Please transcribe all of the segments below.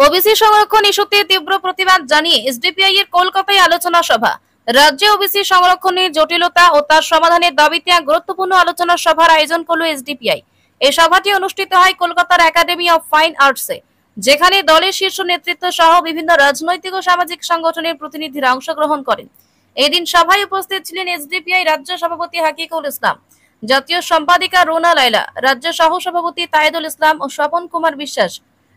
OBC সংরক্ষণ ইস্যুতে তীব্র প্রতিবাদ জানিয়ে এসডিপিআই এর কলকাতায় আলোচনা সভা। রাজ্যে ওবিসি সংরক্ষণের জটিলতা ও তার সমাধানের দাবিতে এক গুরুত্বপূর্ণ আলোচনা সভার আয়োজন করল এসডিপিআই। এই সভাটি অনুষ্ঠিত হয় কলকাতার একাডেমি অফ ফাইন আর্টসে, যেখানে দলের শীর্ষ নেতৃত্ব সহ বিভিন্ন রাজনৈতিক ও সামাজিক সংগঠনের প্রতিনিধিরা অংশগ্রহণ করেন। এদিন সভায় উপস্থিত ছিলেন এসডিপিআই রাজ্য সভাপতি হাকিকুল ইসলাম, জাতীয় সম্পাদিকা রুনা লায়লা, রাজ্য সহ সভাপতি তায়েদুল ইসলাম ও স্বপন কুমার বিশ্বাস,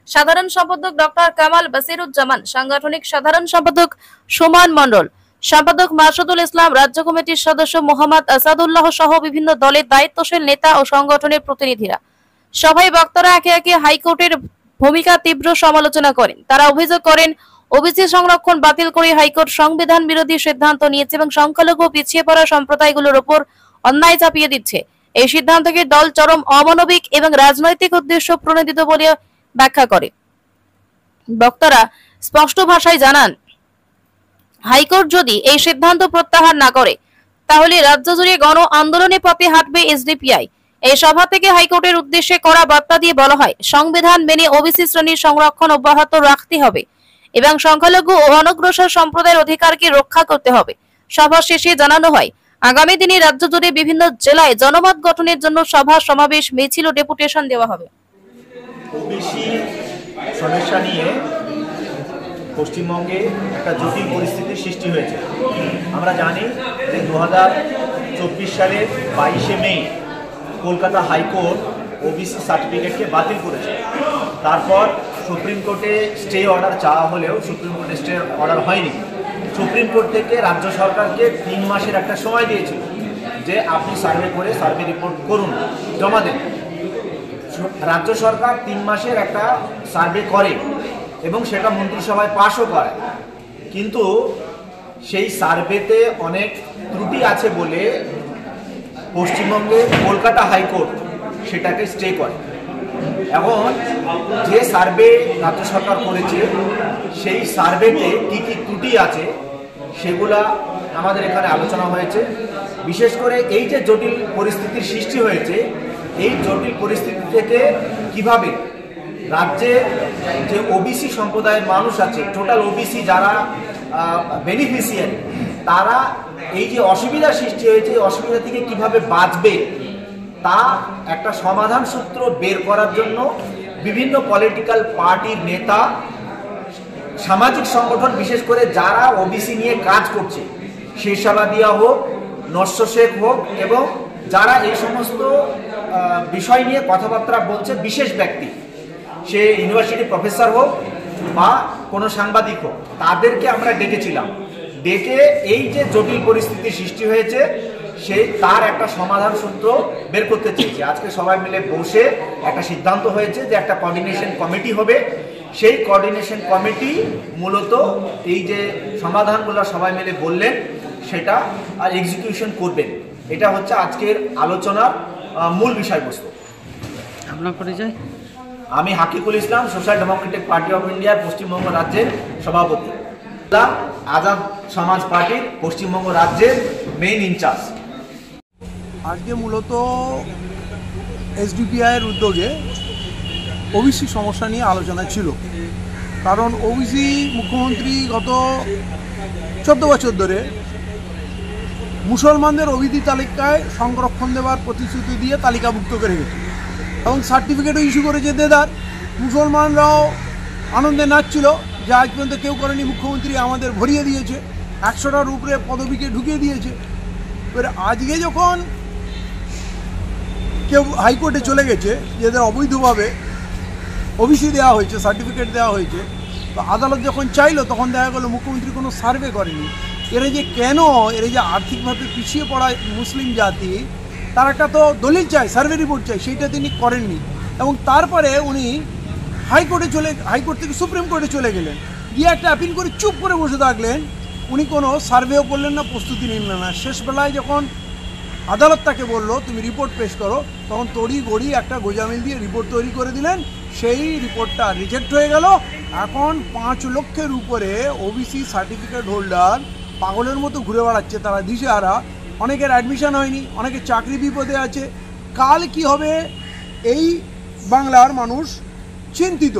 সাধারণ সম্পাদক ডক্টর কামাল বাসিরুজ্জামান, সাংগঠনিক সাধারণ সম্পাদক সুমন মণ্ডল, সম্পাদক মাসুদুল ইসলাম, রাজ্য কমিটির সদস্য মোহাম্মদ আসাদুল্লাহ সহ বিভিন্ন দলের দায়িত্বশীল নেতা ও সংগঠনের প্রতিনিধিরা। সভায় বক্তারা একে একে হাইকোর্টের ভূমিকা তীব্র সমালোচনা করেন। তারা অভিযোগ করেন, ওবিসি সংরক্ষণ বাতিল করে হাইকোর্ট সংবিধান বিরোধী সিদ্ধান্ত নিয়েছে এবং সংখ্যালঘু পিছিয়ে পড়া সম্প্রদায়গুলোর উপর অন্যায় চাপিয়ে দিচ্ছে। এই সিদ্ধান্তকে দল চরম অমানবিক এবং রাজনৈতিক উদ্দেশ্য প্রণোদিত বলে ব্যাখ্যা করে। বক্তারা স্পষ্ট ভাষায় জানান, হাইকোর্ট যদি এই সিদ্ধান্ত প্রত্যাহার না করে তাহলে রাজ্য জুড়ে গণ আন্দোলনের পথে হাঁটবে এসডিপিআই। এই সভা থেকে হাইকোর্টের উদ্দেশ্যে করা বার্তা দিয়ে বলা হয়, সংবিধান মেনে ওবিসি শ্রেণীর সংরক্ষণ অব্যাহত রাখতে হবে এবং সংখ্যালঘু ও অনগ্রসর সম্প্রদায়ের অধিকারকে রক্ষা করতে হবে। সভা শেষে জানানো হয়, আগামী দিনে রাজ্য জুড়ে বিভিন্ন জেলায় জনমত গঠনের জন্য সভা সমাবেশ, মিছিল ও ডেপুটেশন দেওয়া হবে। ওবিসি সমস্যা নিয়ে পশ্চিমবঙ্গে একটা জটিল পরিস্থিতির সৃষ্টি হয়েছে। আমরা জানি যে 2024 সালের 22শে মে কলকাতা হাইকোর্ট ওবিসি সার্টিফিকেটকে বাতিল করেছে। তারপর সুপ্রিম কোর্টে স্টে অর্ডার চাওয়া হলেও সুপ্রিম কোর্টে স্টে অর্ডার হয়নি। সুপ্রিম কোর্ট থেকে রাজ্য সরকারকে 3 মাসের একটা সময় দিয়েছিল যে আপনি সার্ভে করে সার্ভে রিপোর্ট করুন, জমা দেন। রাজ্য সরকার 3 মাসের একটা সার্ভে করে এবং সেটা মন্ত্রিসভায় পাশও করে, কিন্তু সেই সার্ভেতে অনেক ত্রুটি আছে বলে পশ্চিমবঙ্গে কলকাতা হাইকোর্ট সেটাকে স্টে করে। এখন যে সার্ভে রাজ্য সরকার করেছে সেই সার্ভেতে কী কী ত্রুটি আছে সেগুলা আমাদের এখানে আলোচনা হয়েছে। বিশেষ করে এই যে জটিল পরিস্থিতির সৃষ্টি হয়েছে, এই জটিল পরিস্থিতি থেকে কিভাবে রাজ্যে যে ওবিসি সম্প্রদায়ের মানুষ আছে, টোটাল ওবিসি যারা বেনিফিশিয়ারি, তারা এই যে অসুবিধা সৃষ্টি হয়েছে এই অসুবিধা থেকে কিভাবে বাঁচবে তা একটা সমাধান সূত্র বের করার জন্য বিভিন্ন পলিটিক্যাল পার্টির নেতা, সামাজিক সংগঠন, বিশেষ করে যারা ওবিসি নিয়ে কাজ করছে, শেরশাবাদিয়া হোক, নস্য শেখ হোক, এবং যারা এই সমস্ত বিষয় নিয়ে কথাবার্তা বলছে, বিশেষ ব্যক্তি, সে ইউনিভার্সিটি প্রফেসর হোক বা কোনো সাংবাদিক হোক, তাদেরকে আমরা ডেকেছিলাম। ডেকে এই যে জটিল পরিস্থিতির সৃষ্টি হয়েছে তার একটা সমাধান সূত্র বের করতে চেয়েছি। আজকে সবাই মিলে বসে একটা সিদ্ধান্ত হয়েছে যে একটা কোঅর্ডিনেশন কমিটি হবে। সেই কোঅর্ডিনেশন কমিটি মূলত এই যে সমাধানগুলো সবাই মিলে বললেন সেটা আর এক্সিকিউশন করবেন। এটা হচ্ছে আজকের আলোচনার মূল বিষয়বস্তু। আপনার পরিচয়? আমি হাকিকুল ইসলাম, সোশ্যাল ডেমোক্রেটিক পার্টি অফ ইন্ডিয়ার পশ্চিমবঙ্গ রাজ্যের সভাপতি, আজাদ সমাজ পার্টির পশ্চিমবঙ্গ রাজ্যের মেইন ইনচার্জ। আজকে মূলত এসডিপিআইয়ের উদ্যোগে ওবিসি সমস্যা নিয়ে আলোচনা ছিল। কারণ ওবিসি মুখ্যমন্ত্রী গত 14 বছর ধরে মুসলমানদের ওবিসি তালিকায় সংরক্ষণ দেওয়ার প্রতিশ্রুতি দিয়ে তালিকাভুক্ত করে রেখেছে এবং সার্টিফিকেটও ইস্যু করেছে দেদার। মুসলমানরাও আনন্দে নাচছিল, যা আজ পর্যন্ত কেউ করেনি। মুখ্যমন্ত্রী আমাদের ভরিয়ে দিয়েছে, 100টার উপরে পদবীকে ঢুকিয়ে দিয়েছে। এবার আজকে যখন কেউ হাইকোর্টে চলে গেছে, যাদের অবৈধভাবে ওবিসি দেওয়া হয়েছে, সার্টিফিকেট দেওয়া হয়েছে, তো আদালত যখন চাইলো তখন দেখা গেলো মুখ্যমন্ত্রী কোনো সার্ভে করেনি। এরা যে কেন, এরা যে আর্থিকভাবে পিছিয়ে পড়া মুসলিম জাতি, তার একটা তো দলিল চাই, সার্ভে রিপোর্ট চাই, সেইটা তিনি করেননি। এবং তারপরে উনি হাইকোর্ট থেকে সুপ্রিম কোর্টে চলে গেলেন, গিয়ে একটা অ্যাপিল করে চুপ করে বসে থাকলেন। উনি কোনো সার্ভেও করলেন না, প্রস্তুতি নিলেন না। শেষবেলায় যখন আদালত তাকে বলল তুমি রিপোর্ট পেশ করো, তখন তড়ি গড়ি একটা গোজামিল দিয়ে রিপোর্ট তৈরি করে দিলেন। সেই রিপোর্টটা রিজেক্ট হয়ে গেল। এখন 5 লক্ষের উপরে ওবিসি সার্টিফিকেট হোল্ডার পাগলের মতো ঘুরে বেড়াচ্ছে, তারা দিশেহারা। অনেকের অ্যাডমিশন হয়নি, অনেকের চাকরি বিপদে আছে। কাল কি হবে এই বাংলার মানুষ চিন্তিত।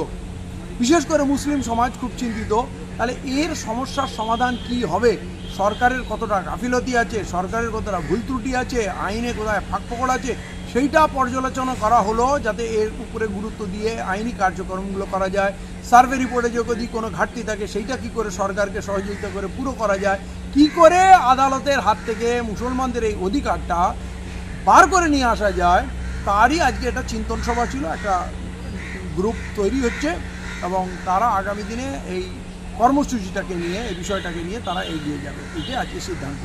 বিশেষ করে মুসলিম সমাজ খুব চিন্তিত। তাহলে এর সমস্যার সমাধান কি হবে, সরকারের কতটা গাফিলতি আছে, সরকারের কতটা ভুল ত্রুটি আছে, আইনে কোথায় ফাঁকফোকর আছে, সেইটা পর্যালোচনা করা হলো, যাতে এর উপরে গুরুত্ব দিয়ে আইনি কার্যক্রমগুলো করা যায়। সার্ভে রিপোর্টে যদি কোনো ঘাটতি থাকে সেইটা কি করে সরকারকে সহযোগিতা করে পুরো করা যায়, কি করে আদালতের হাত থেকে মুসলমানদের এই অধিকারটা বার করে নিয়ে আসা যায়, তারই আজকে একটা চিন্তন সভা ছিল। একটা গ্রুপ তৈরি হচ্ছে এবং তারা আগামী দিনে এই কর্মসূচিটাকে নিয়ে, এই বিষয়টাকে নিয়ে তারা এগিয়ে যাবে, এটাই আজকে সিদ্ধান্ত।